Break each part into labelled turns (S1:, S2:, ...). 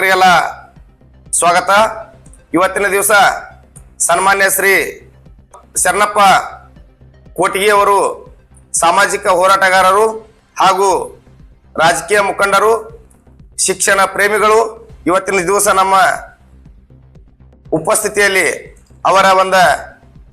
S1: ವೀಕ್ಷಕರಿಗೆಲ್ಲ ಸ್ವಾಗತ. ಇವತ್ತಿನ ದಿವಸ ಸನ್ಮಾನ್ಯ ಶ್ರೀ ಶರಣಪ್ಪ ಕೋಟಿಗೆ ಅವರು ಸಾಮಾಜಿಕ ಹೋರಾಟಗಾರರು ಹಾಗೂ ರಾಜಕೀಯ ಮುಖಂಡರು, ಶಿಕ್ಷಣ ಪ್ರೇಮಿಗಳು. ಇವತ್ತಿನ ದಿವಸ ನಮ್ಮ ಉಪಸ್ಥಿತಿಯಲ್ಲಿ ಅವರ ಒಂದು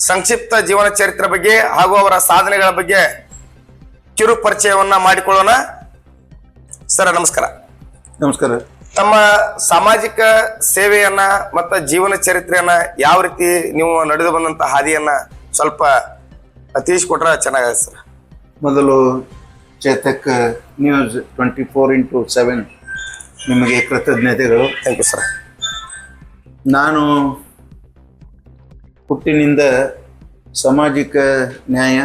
S1: ಸಂಕ್ಷಿಪ್ತ ಜೀವನ ಚರಿತ್ರೆ ಬಗ್ಗೆ ಹಾಗೂ ಅವರ ಸಾಧನೆಗಳ ಬಗ್ಗೆ ಕಿರು ಪರಿಚಯವನ್ನ ಮಾಡಿಕೊಳ್ಳೋಣ. ಸರ್ ನಮಸ್ಕಾರ.
S2: ನಮಸ್ಕಾರ.
S1: ತಮ್ಮ ಸಾಮಾಜಿಕ ಸೇವೆಯನ್ನ ಮತ್ತು ಜೀವನ ಚರಿತ್ರೆಯನ್ನ ಯಾವ ರೀತಿ ನೀವು ನಡೆದು ಬಂದಂತ ಹಾದಿಯನ್ನ ಸ್ವಲ್ಪ ತಿಳಿಸಿಕೊಟ್ರೆ ಚೆನ್ನಾಗಿದೆ ಸರ್.
S2: ಮೊದಲು ಚೇತಕ್ ನ್ಯೂಸ್ 24x7 ನಿಮಗೆ ಕೃತಜ್ಞತೆಗಳು.
S1: Thank you sir.
S2: ನಾನು ಹುಟ್ಟಿನಿಂದ ಸಾಮಾಜಿಕ ನ್ಯಾಯ,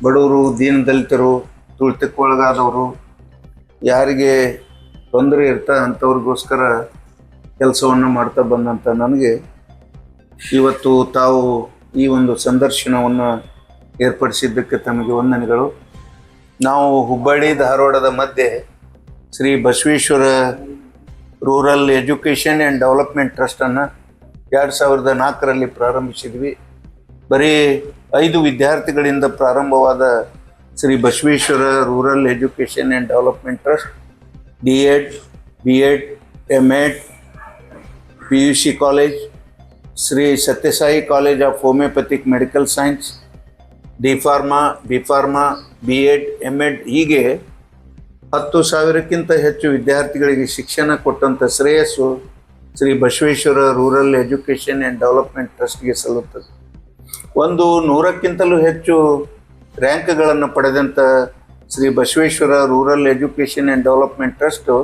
S2: ಬಡವರು, ದೀನದಲಿತರು, ತುಳಿತಕ್ಕೊಳಗಾದವರು, ಯಾರಿಗೆ ತೊಂದರೆ ಇರ್ತಾ ಅಂಥವ್ರಿಗೋಸ್ಕರ ಕೆಲಸವನ್ನು ಮಾಡ್ತಾ ಬಂದಂಥ ನನಗೆ ಇವತ್ತು ತಾವು ಈ ಒಂದು ಸಂದರ್ಶನವನ್ನು ಏರ್ಪಡಿಸಿದ್ದಕ್ಕೆ ತಮಗೆ ವಂದನೆಗಳು. ನಾವು ಹುಬ್ಬಳ್ಳಿ ಧಾರವಾಡದ ಮಧ್ಯೆ Shri Basaveshwara rural education and development ಟ್ರಸ್ಟನ್ನು 2004ರಲ್ಲಿ ಪ್ರಾರಂಭಿಸಿದ್ವಿ. ಬರೀ 5 ವಿದ್ಯಾರ್ಥಿಗಳಿಂದ ಪ್ರಾರಂಭವಾದ Shri Basaveshwara rural education and development trust D.Ed, B.Ed, M.Ed, PUC college, Shri Sathya Sai college of homeopathic medical science, D.Pharma, B.Pharma, B.Ed, M.Ed ಹೀಗೆ 10,000ಕ್ಕಿಂತ ಹೆಚ್ಚು ವಿದ್ಯಾರ್ಥಿಗಳಿಗೆ ಶಿಕ್ಷಣ ಕೊಟ್ಟಂಥ ಶ್ರೇಯಸ್ಸು Shri Basaveshwara rural education and development ಟ್ರಸ್ಟ್ಗೆ ಸಲ್ಲುತ್ತದೆ. 100ಕ್ಕಿಂತಲೂ ಹೆಚ್ಚು ರ್ಯಾಂಕ್ಗಳನ್ನು ಪಡೆದಂಥ Shri Basaveshwara rural education and development trust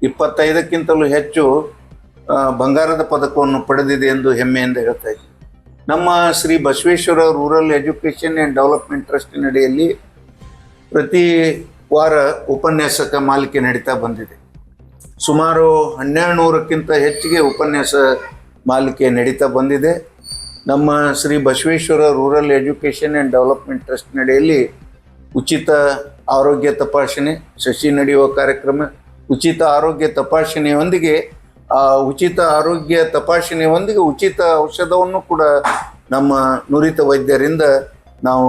S2: 25ಕ್ಕಿಂತಲೂ ಹೆಚ್ಚು ಬಂಗಾರದ ಪದಕವನ್ನು ಪಡೆದಿದೆ ಎಂದು ಹೆಮ್ಮೆಯಿಂದ ಹೇಳ್ತಾ ಇದ್ದೀವಿ. ನಮ್ಮ Shri Basaveshwara rural education and development ಟ್ರಸ್ಟಿನಡಿಯಲ್ಲಿ ಪ್ರತಿ ವಾರ ಉಪನ್ಯಾಸಕ ಮಾಲಿಕೆ ನಡೀತಾ ಬಂದಿದೆ. ಸುಮಾರು 1200ಕ್ಕಿಂತ ಹೆಚ್ಚಿಗೆ ಉಪನ್ಯಾಸ ಮಾಲಿಕೆ ನಡೀತಾ ಬಂದಿದೆ. ನಮ್ಮ Shri Basaveshwara rural education and development ಟ್ರಸ್ಟ್ನಡಿಯಲ್ಲಿ ಉಚಿತ ಆರೋಗ್ಯ ತಪಾಸಣೆ, ಶಶಿ ನಡೆಯುವ ಕಾರ್ಯಕ್ರಮ, ಉಚಿತ ಆರೋಗ್ಯ ತಪಾಸಣೆಯೊಂದಿಗೆ ಉಚಿತ ಆರೋಗ್ಯ ತಪಾಸಣೆಯೊಂದಿಗೆ ಉಚಿತ ಔಷಧವನ್ನು ಕೂಡ ನಮ್ಮ ನುರಿತ ವೈದ್ಯರಿಂದ ನಾವು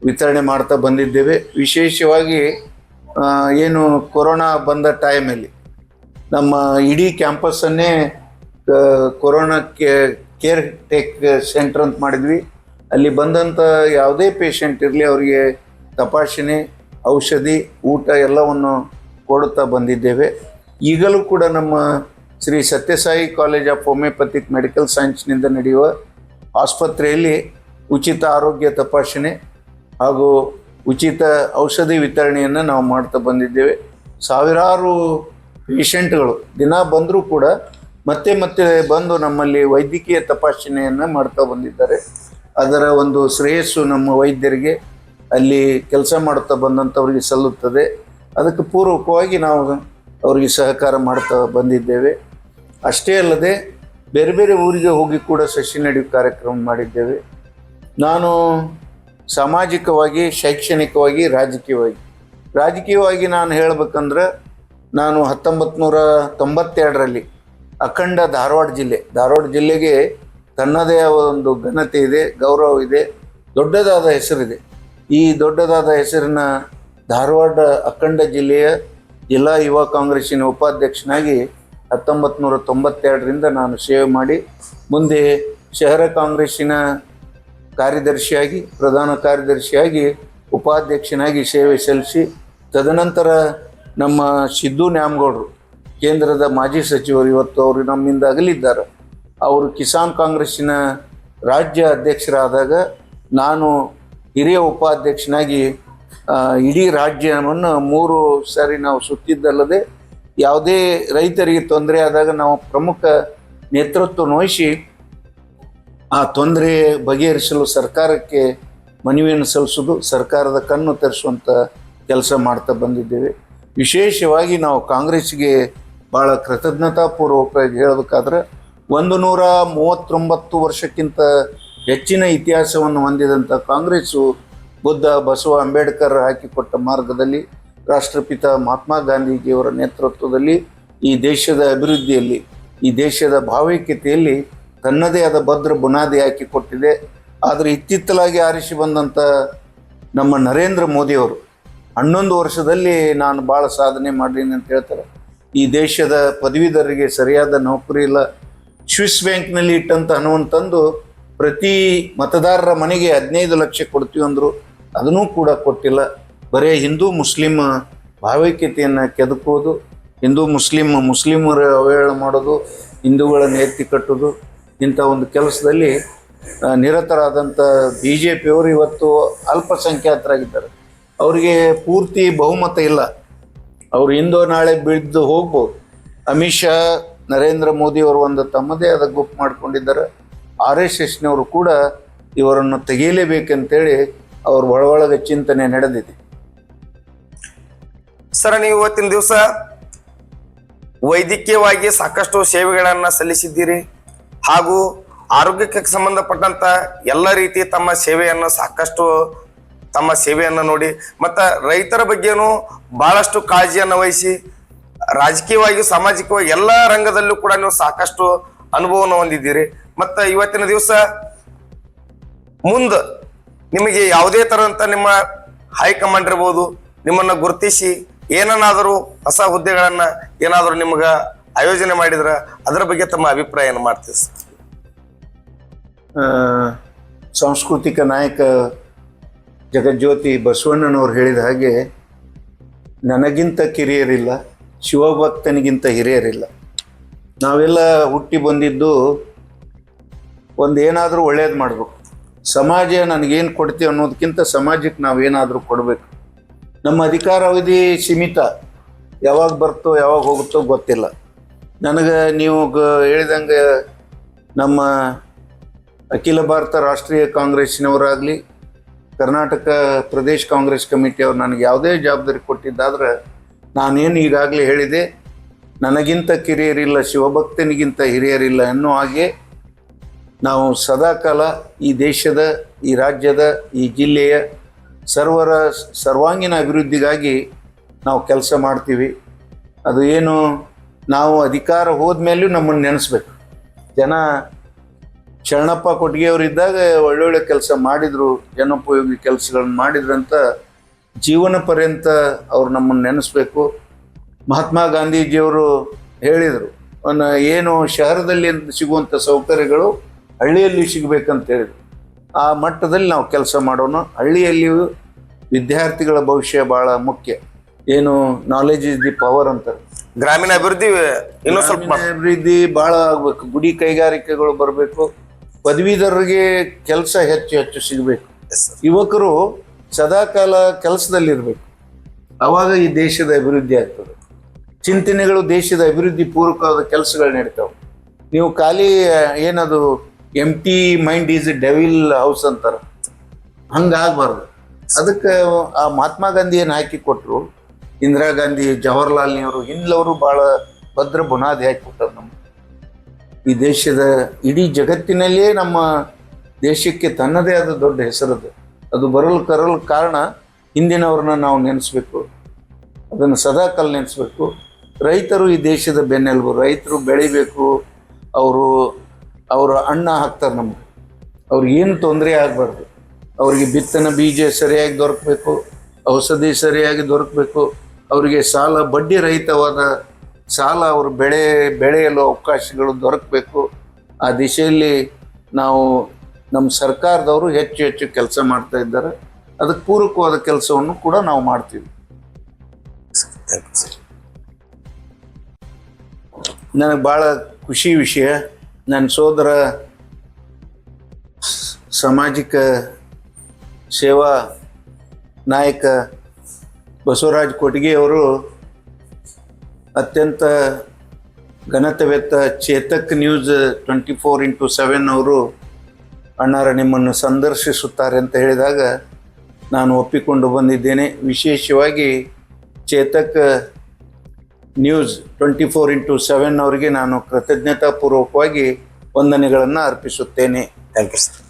S2: ವಿತರಣೆ ಮಾಡ್ತಾ ಬಂದಿದ್ದೇವೆ. ವಿಶೇಷವಾಗಿ ಏನು ಕೊರೋನಾ ಬಂದ ಟೈಮಲ್ಲಿ ನಮ್ಮ ಇಡೀ ಕ್ಯಾಂಪಸ್ಸನ್ನೇ ಕೊರೋನಾ ಕೇರ್ ಟೇಕ್ ಸೆಂಟರ್ ಅಂತ ಮಾಡಿದ್ವಿ. ಅಲ್ಲಿ ಬಂದಂಥ ಯಾವುದೇ ಪೇಷಂಟ್ ಇರಲಿ ಅವರಿಗೆ ತಪಾಸಣೆ, ಔಷಧಿ, ಊಟ ಎಲ್ಲವನ್ನು ಕೊಡುತ್ತಾ ಬಂದಿದ್ದೇವೆ. ಈಗಲೂ ಕೂಡ ನಮ್ಮ Shri Sathya Sai college of homeopathic medical ಸೈನ್ಸ್ನಿಂದ ನಡೆಯುವ ಆಸ್ಪತ್ರೆಯಲ್ಲಿ ಉಚಿತ ಆರೋಗ್ಯ ತಪಾಸಣೆ ಹಾಗೂ ಉಚಿತ ಔಷಧಿ ವಿತರಣೆಯನ್ನು ನಾವು ಮಾಡ್ತಾ ಬಂದಿದ್ದೇವೆ. ಸಾವಿರಾರು ಪೇಷಂಟ್ಗಳು ದಿನ ಬಂದರೂ ಕೂಡ ಮತ್ತೆ ಮತ್ತೆ ಬಂದು ನಮ್ಮಲ್ಲಿ ವೈದ್ಯಕೀಯ ತಪಾಸಣೆಯನ್ನು ಮಾಡ್ತಾ ಬಂದಿದ್ದಾರೆ. ಅದರ ಒಂದು ಶ್ರೇಯಸ್ಸು ನಮ್ಮ ವೈದ್ಯರಿಗೆ, ಅಲ್ಲಿ ಕೆಲಸ ಮಾಡುತ್ತಾ ಬಂದಂಥವ್ರಿಗೆ ಸಲ್ಲುತ್ತದೆ. ಅದಕ್ಕೆ ಪೂರ್ವಕವಾಗಿ ನಾವು ಅವರಿಗೆ ಸಹಕಾರ ಮಾಡ್ತಾ ಬಂದಿದ್ದೇವೆ. ಅಷ್ಟೇ ಅಲ್ಲದೆ ಬೇರೆ ಬೇರೆ ಊರಿಗೆ ಹೋಗಿ ಕೂಡ ಶಶಿ ನಡೆಯುವ ಕಾರ್ಯಕ್ರಮ ಮಾಡಿದ್ದೇವೆ. ನಾನು ಸಾಮಾಜಿಕವಾಗಿ, ಶೈಕ್ಷಣಿಕವಾಗಿ, ರಾಜಕೀಯವಾಗಿ ನಾನು ಹೇಳಬೇಕಂದ್ರೆ ನಾನು 1992ರಲ್ಲಿ ಅಖಂಡ ಧಾರವಾಡ ಜಿಲ್ಲೆಗೆ ತನ್ನದೇ ಒಂದು ಘನತೆ ಇದೆ, ಗೌರವ ಇದೆ, ದೊಡ್ಡದಾದ ಹೆಸರಿದೆ. ಈ ದೊಡ್ಡದಾದ ಹೆಸರಿನ ಧಾರವಾಡ ಅಖಂಡ ಜಿಲ್ಲೆಯ ಜಿಲ್ಲಾ ಯುವ ಕಾಂಗ್ರೆಸ್ಸಿನ ಉಪಾಧ್ಯಕ್ಷನಾಗಿ 1992ರಿಂದ ನಾನು ಸೇವೆ ಮಾಡಿ, ಮುಂದೆ ಶಹರ ಕಾಂಗ್ರೆಸ್ಸಿನ ಕಾರ್ಯದರ್ಶಿಯಾಗಿ, ಪ್ರಧಾನ ಕಾರ್ಯದರ್ಶಿಯಾಗಿ, ಉಪಾಧ್ಯಕ್ಷನಾಗಿ ಸೇವೆ ಸಲ್ಲಿಸಿ, ತದನಂತರ ನಮ್ಮ ಸಿದ್ದು ನ್ಯಾಮಗೌಡರು ಕೇಂದ್ರದ ಮಾಜಿ ಸಚಿವರು, ಇವತ್ತು ಅವರು ನಮ್ಮಿಂದ ಅಗಲಿದ್ದಾರೆ, ಅವರು ಕಿಸಾನ್ ಕಾಂಗ್ರೆಸ್ಸಿನ ರಾಜ್ಯ ಅಧ್ಯಕ್ಷರಾದಾಗ ನಾನು ಹಿರಿಯ ಉಪಾಧ್ಯಕ್ಷನಾಗಿ ಇಡೀ ರಾಜ್ಯವನ್ನು 3 ಸಾರಿ ನಾವು ಸುತ್ತಿದ್ದಲ್ಲದೆ ಯಾವುದೇ ರೈತರಿಗೆ ತೊಂದರೆ ಆದಾಗ ನಾವು ಪ್ರಮುಖ ನೇತೃತ್ವ ವಹಿಸಿ ಆ ತೊಂದರೆ ಬಗೆಹರಿಸಲು ಸರ್ಕಾರಕ್ಕೆ ಮನವಿಯನ್ನು ಸಲ್ಲಿಸೋದು, ಸರ್ಕಾರದ ಕಣ್ಣು ತೆರೆಸುವಂಥ ಕೆಲಸ ಮಾಡ್ತಾ ಬಂದಿದ್ದೇವೆ. ವಿಶೇಷವಾಗಿ ನಾವು ಕಾಂಗ್ರೆಸ್ಸಿಗೆ ಭಾಳ ಕೃತಜ್ಞತಾಪೂರ್ವಕವಾಗಿ ಹೇಳಬೇಕಾದ್ರೆ 139 ವರ್ಷಕ್ಕಿಂತ ಹೆಚ್ಚಿನ ಇತಿಹಾಸವನ್ನು ಹೊಂದಿದಂಥ ಕಾಂಗ್ರೆಸ್ಸು ಬುದ್ಧ, ಬಸವ, ಅಂಬೇಡ್ಕರ್ ಹಾಕಿಕೊಟ್ಟ ಮಾರ್ಗದಲ್ಲಿ, ರಾಷ್ಟ್ರಪಿತ ಮಹಾತ್ಮ ಗಾಂಧೀಜಿಯವರ ನೇತೃತ್ವದಲ್ಲಿ ಈ ದೇಶದ ಅಭಿವೃದ್ಧಿಯಲ್ಲಿ, ಈ ದೇಶದ ಭಾವೈಕ್ಯತೆಯಲ್ಲಿ ತನ್ನದೇ ಆದ ಭದ್ರ ಬುನಾದಿ ಹಾಕಿಕೊಟ್ಟಿದೆ. ಆದರೆ ಇತ್ತಿತ್ತಲಾಗಿ ಆರಿಸಿ ಬಂದಂಥ ನಮ್ಮ ನರೇಂದ್ರ ಮೋದಿಯವರು 11 ವರ್ಷದಲ್ಲಿ ನಾನು ಭಾಳ ಸಾಧನೆ ಮಾಡೀನಿ ಅಂತ ಹೇಳ್ತಾರೆ. ಈ ದೇಶದ ಪದವೀಧರರಿಗೆ ಸರಿಯಾದ ನೌಕರಿ ಇಲ್ಲ. ಸ್ವಿಸ್ ಬ್ಯಾಂಕ್ನಲ್ಲಿ ಇಟ್ಟಂಥ ಹಣವನ್ನು ತಂದು ಪ್ರತಿ ಮತದಾರರ ಮನೆಗೆ 15 ಲಕ್ಷ ಕೊಡ್ತೀವಿ ಅಂದರು, ಅದನ್ನೂ ಕೂಡ ಕೊಟ್ಟಿಲ್ಲ. ಬರೀ ಹಿಂದೂ ಮುಸ್ಲಿಂ ಭಾವೈಕ್ಯತೆಯನ್ನು ಕೆದಕೋದು, ಮುಸ್ಲಿಮರ ಅವಹೇಳನ ಮಾಡೋದು, ಹಿಂದೂಗಳನ್ನು ಎತ್ತಿ ಕಟ್ಟೋದು, ಇಂಥ ಒಂದು ಕೆಲಸದಲ್ಲಿ ನಿರತರಾದಂಥ BJP ಅವರು ಇವತ್ತು ಅಲ್ಪಸಂಖ್ಯಾತರಾಗಿದ್ದಾರೆ. ಅವರಿಗೆ ಪೂರ್ತಿ ಬಹುಮತ ಇಲ್ಲ. ಅವರು ಇಂದೋ ನಾಳೆ ಬಿದ್ದು ಹೋಗ್ಬೋದು. ಅಮಿತ್ ಶಾ, ನರೇಂದ್ರ ಮೋದಿ ಅವರು ಒಂದು ತಮ್ಮದೇ ಆದ ಗುಂಪು ಮಾಡ್ಕೊಂಡಿದ್ದಾರೆ. RSSನವರು ಕೂಡ ಇವರನ್ನು ತೆಗೆಯಲೇಬೇಕಂತೇಳಿ ಅವ್ರ ಒಳಗೆ ಚಿಂತನೆ ನಡೆದಿದೆ.
S1: ಸರ್, ನೀವು ಇವತ್ತಿನ ದಿವಸ ವೈದ್ಯಕೀಯವಾಗಿ ಸಾಕಷ್ಟು ಸೇವೆಗಳನ್ನು ಸಲ್ಲಿಸಿದ್ದೀರಿ ಹಾಗೂ ಆರೋಗ್ಯಕ್ಕೆ ಸಂಬಂಧಪಟ್ಟಂತ ಎಲ್ಲ ರೀತಿ ತಮ್ಮ ಸೇವೆಯನ್ನು ನೋಡಿ ಮತ್ತು ರೈತರ ಬಗ್ಗೆನೂ ಬಹಳಷ್ಟು ಕಾಳಜಿಯನ್ನು ವಹಿಸಿ ರಾಜಕೀಯವಾಗಿ ಸಾಮಾಜಿಕವಾಗಿ ಎಲ್ಲ ರಂಗದಲ್ಲೂ ಕೂಡ ನೀವು ಸಾಕಷ್ಟು ಅನುಭವವನ್ನು ಹೊಂದಿದ್ದೀರಿ. ಮತ್ತು ಇವತ್ತಿನ ದಿವಸ ಮುಂದೆ ನಿಮಗೆ ಯಾವುದೇ ಥರದಂಥ ನಿಮ್ಮ ಹೈಕಮಾಂಡ್ ಇರ್ಬೋದು ನಿಮ್ಮನ್ನು ಗುರುತಿಸಿ ಏನನ್ನಾದರೂ ಹೊಸ ಹುದ್ದೆಗಳನ್ನು ಏನಾದರೂ ನಿಮ್ಗೆ ಆಯೋಜನೆ ಮಾಡಿದ್ರೆ ಅದರ ಬಗ್ಗೆ ತಮ್ಮ ಅಭಿಪ್ರಾಯ ಏನು ಮಾಡ್ತೀವಿ ಸರ್?
S2: ಸಾಂಸ್ಕೃತಿಕ ನಾಯಕ ಜಗಜ್ಯೋತಿ ಬಸವಣ್ಣನವರು ಹೇಳಿದ ಹಾಗೆ, ನನಗಿಂತ ಕಿರಿಯರಿಲ್ಲ, ಶಿವಭಕ್ತನಿಗಿಂತ ಹಿರಿಯರಿಲ್ಲ. ನಾವೆಲ್ಲ ಹುಟ್ಟಿ ಬಂದಿದ್ದು ಏನಾದರೂ ಒಳ್ಳೇದು ಮಾಡಬೇಕು. ಸಮಾಜ ನನಗೇನು ಕೊಡ್ತೀವಿ ಅನ್ನೋದಕ್ಕಿಂತ ಸಮಾಜಕ್ಕೆ ನಾವೇನಾದರೂ ಕೊಡಬೇಕು. ನಮ್ಮ ಅಧಿಕಾರಾವಧಿ ಸೀಮಿತ, ಯಾವಾಗ ಬರ್ತೋ ಯಾವಾಗ ಹೋಗುತ್ತೋ ಗೊತ್ತಿಲ್ಲ. ನನಗೆ ನೀವು ಹೇಳಿದಂಗೆ ನಮ್ಮ ಅಖಿಲ ಭಾರತ ರಾಷ್ಟ್ರೀಯ ಕಾಂಗ್ರೆಸ್ಸಿನವರಾಗಲಿ, ಕರ್ನಾಟಕ ಪ್ರದೇಶ ಕಾಂಗ್ರೆಸ್ ಕಮಿಟಿಯವರು ನನಗೆ ಯಾವುದೇ ಜವಾಬ್ದಾರಿ ಕೊಟ್ಟಿದ್ದಾದ್ರೆ ನಾನೇನು ಈಗಾಗಲೇ ಹೇಳಿದೆ, ನನಗಿಂತ ಕಿರಿಯರಿಲ್ಲ, ಶಿವಭಕ್ತನಿಗಿಂತ ಹಿರಿಯರಿಲ್ಲ ಅನ್ನೋ ಹಾಗೆ ನಾವು ಸದಾಕಾಲ ಈ ದೇಶದ, ಈ ರಾಜ್ಯದ, ಈ ಜಿಲ್ಲೆಯ ಸರ್ವಾಂಗೀಣ ಅಭಿವೃದ್ಧಿಗಾಗಿ ನಾವು ಕೆಲಸ ಮಾಡ್ತೀವಿ. ಅದು ಏನು, ನಾವು ಅಧಿಕಾರ ಹೋದ್ಮೇಲೂ ನಮ್ಮನ್ನು ನೆನೆಸ್ಬೇಕು. ಜನ ಶರಣಪ್ಪ ಕೊಟ್ಟಿಗೆಯವರಿದ್ದಾಗ ಒಳ್ಳೊಳ್ಳೆ ಕೆಲಸ ಮಾಡಿದರು, ಜನೋಪಯೋಗಿ ಕೆಲಸಗಳನ್ನು ಮಾಡಿದ್ರಂತ ಜೀವನ ಪರ್ಯಂತ ಅವ್ರು ನಮ್ಮನ್ನು ನೆನೆಸ್ಬೇಕು. ಮಹಾತ್ಮ ಗಾಂಧೀಜಿಯವರು ಹೇಳಿದರು, ಏನು ಶಹರದಲ್ಲಿ ಸಿಗುವಂಥ ಸೌಕರ್ಯಗಳು ಹಳ್ಳಿಯಲ್ಲಿ ಸಿಗಬೇಕಂತ ಹೇಳಿದರು. ಆ ಮಟ್ಟದಲ್ಲಿ ನಾವು ಕೆಲಸ ಮಾಡೋಣ. ಹಳ್ಳಿಯಲ್ಲಿಯೂ ವಿದ್ಯಾರ್ಥಿಗಳ ಭವಿಷ್ಯ ಭಾಳ ಮುಖ್ಯ. ಏನು, ನಾಲೆಜ್ ಇಸ್ ದಿ ಪವರ್ ಅಂತಾರೆ.
S1: ಗ್ರಾಮೀಣ ಅಭಿವೃದ್ಧಿ ಇನ್ನೂ ಸ್ವಲ್ಪ
S2: ಅಭಿವೃದ್ಧಿ ಭಾಳ ಆಗಬೇಕು. ಗುಡಿ ಕೈಗಾರಿಕೆಗಳು ಬರಬೇಕು. ಪದವೀಧರರಿಗೆ ಕೆಲಸ ಹೆಚ್ಚು ಸಿಗಬೇಕು. ಯುವಕರು ಸದಾಕಾಲ ಕೆಲಸದಲ್ಲಿರಬೇಕು. ಆವಾಗ ಈ ದೇಶದ ಅಭಿವೃದ್ಧಿ ಆಗ್ತದೆ. ಚಿಂತನೆಗಳು ದೇಶದ ಅಭಿವೃದ್ಧಿ ಪೂರ್ವಕವಾದ ಕೆಲಸಗಳು ನಡೀತಾವೆ. ನೀವು ಖಾಲಿ ಏನದು empty mind is a devil house ಅಂತಾರೆ, ಹಂಗಾಗಬಾರ್ದು. ಅದಕ್ಕೆ ಆ ಮಹಾತ್ಮ ಗಾಂಧಿ ಏನು ಹಾಕಿ ಕೊಟ್ಟರು, ಇಂದಿರಾ ಗಾಂಧಿ, ಜವಾಹರ್ಲಾಲ್ ನೆಹರು ಇಂದವರು ಭಾಳ ಭದ್ರ ಬುನಾದಿ ಹಾಕಿಕೊಟ್ಟರು. ನಮ್ಮ ಈ ದೇಶದ ಇಡೀ ಜಗತ್ತಿನಲ್ಲಿಯೇ ನಮ್ಮ ದೇಶಕ್ಕೆ ತನ್ನದೇ ಆದ ದೊಡ್ಡ ಹೆಸರದು. ಅದು ಕರಲು ಕಾರಣ ಹಿಂದಿನವ್ರನ್ನ ನಾವು ನೆನೆಸ್ಬೇಕು, ಅದನ್ನು ಸದಾಕಾಲ ನೆನೆಸ್ಬೇಕು. ರೈತರು ಈ ದೇಶದ ಬೆನ್ನೆಲುಬು. ರೈತರು ಬೆಳಿಬೇಕು, ಅವರು ಅನ್ನ ಹಾಕ್ತಾರೆ ನಮಗೆ. ಅವ್ರಿಗೇನು ತೊಂದರೆ ಆಗಬಾರ್ದು. ಅವರಿಗೆ ಬಿತ್ತನೆ ಬೀಜ ಸರಿಯಾಗಿ ದೊರಕಬೇಕು, ಔಷಧಿ ಸರಿಯಾಗಿ ದೊರಕಬೇಕು. ಅವರಿಗೆ ಸಾಲ, ಬಡ್ಡಿ ರಹಿತವಾದ ಸಾಲ, ಅವರು ಬೆಳೆಯಲು ಅವಕಾಶಗಳು ದೊರಕಬೇಕು. ಆ ದಿಶೆಯಲ್ಲಿ ನಮ್ಮ ಸರ್ಕಾರದವರು ಹೆಚ್ಚು ಕೆಲಸ ಮಾಡ್ತಾ ಇದ್ದಾರೆ. ಅದಕ್ಕೆ ಪೂರಕವಾದ ಕೆಲಸವನ್ನು ಕೂಡ ನಾವು ಮಾಡ್ತೀವಿ. ನನಗೆ ಭಾಳ ಖುಷಿ ವಿಷಯ, ನನ್ನ ಸೋದರ ಸಾಮಾಜಿಕ ಸೇವಾ ನಾಯಕ ಬಸವರಾಜ್ ಕೊಟ್ಟಿಗೆಯವರು ಅತ್ಯಂತ ಘನತೆವೆತ್ತ ಚೇತಕ್ ನ್ಯೂಸ್ 24x7 ಅವರು ಅಣ್ಣಾರ ನಿಮ್ಮನ್ನು ಸಂದರ್ಶಿಸುತ್ತಾರೆ ಅಂತ ಹೇಳಿದಾಗ ನಾನು ಒಪ್ಪಿಕೊಂಡು ಬಂದಿದ್ದೇನೆ. ವಿಶೇಷವಾಗಿ ಚೇತಕ್ ನ್ಯೂಸ್ 24x7 ಅವರಿಗೆ ನಾನು ಕೃತಜ್ಞತಾಪೂರ್ವಕವಾಗಿ ವಂದನೆಗಳನ್ನು ಅರ್ಪಿಸುತ್ತೇನೆ.
S1: Thank you sir.